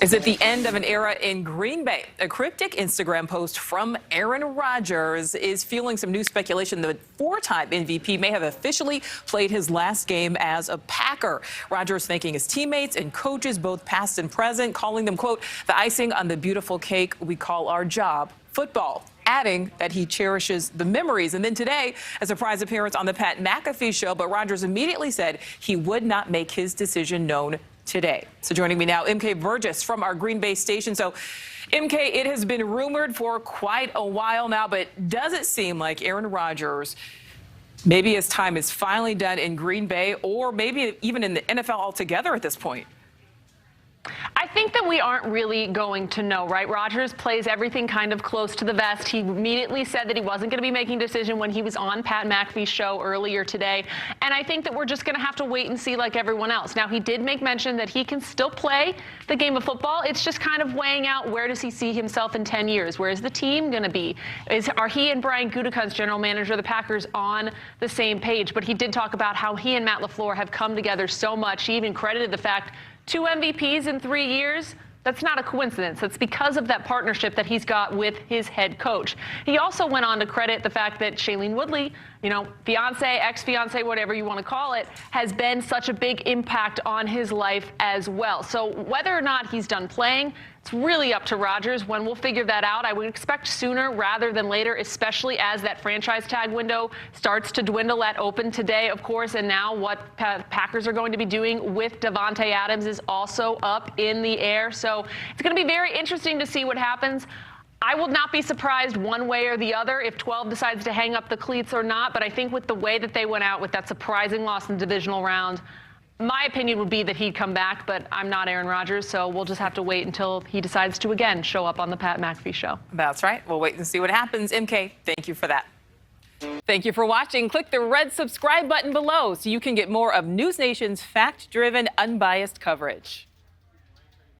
Is it the end of an era in Green Bay? A cryptic Instagram post from Aaron Rodgers is fueling some new speculation that four-time MVP may have officially played his last game as a Packer. Rodgers thanking his teammates and coaches, both past and present, calling them, quote, the icing on the beautiful cake we call our job, football, adding that he cherishes the memories. And then today, a surprise appearance on the Pat McAfee show, but Rodgers immediately said he would not make his decision known today. So joining me now, MK Burgess from our Green Bay station. So MK, it has been rumored for quite a while now, but does it seem like Aaron Rodgers, maybe his time is finally done in Green Bay, or maybe even in the NFL altogether at this point? I think that we aren't really going to know, right? Rodgers plays everything kind of close to the vest. He immediately said that he wasn't going to be making a decision when he was on Pat McAfee's show earlier today. And I think that we're just going to have to wait and see like everyone else. Now, he did make mention that he can still play the game of football. It's just kind of weighing out, where does he see himself in 10 years? Where is the team going to be? Are he and Brian Gutekunst, general manager of the Packers, on the same page? But he did talk about how he and Matt LaFleur have come together so much. He even credited the fact 2 MVPs in 3 years. That's not a coincidence. That's because of that partnership that he's got with his head coach. He also went on to credit the fact that Shailene Woodley, fiance, ex-fiance, whatever you want to call it, has been such a big impact on his life as well. So whether or not he's done playing, it's really up to Rodgers. When we'll figure that out, I would expect sooner rather than later, especially as that franchise tag window starts to dwindle. At open today, of course, and now what Packers are going to be doing with Davante Adams is also up in the air. So it's going to be very interesting to see what happens. I will not be surprised one way or the other if 12 decides to hang up the cleats or not, but I think with the way that they went out with that surprising loss in the divisional round, my opinion would be that he'd come back, but I'm not Aaron Rodgers, so we'll just have to wait until he decides to again show up on the Pat McAfee show. That's right. We'll wait and see what happens. MK, thank you for that. Thank you for watching. Click the red subscribe button below so you can get more of NewsNation's fact-driven, unbiased coverage.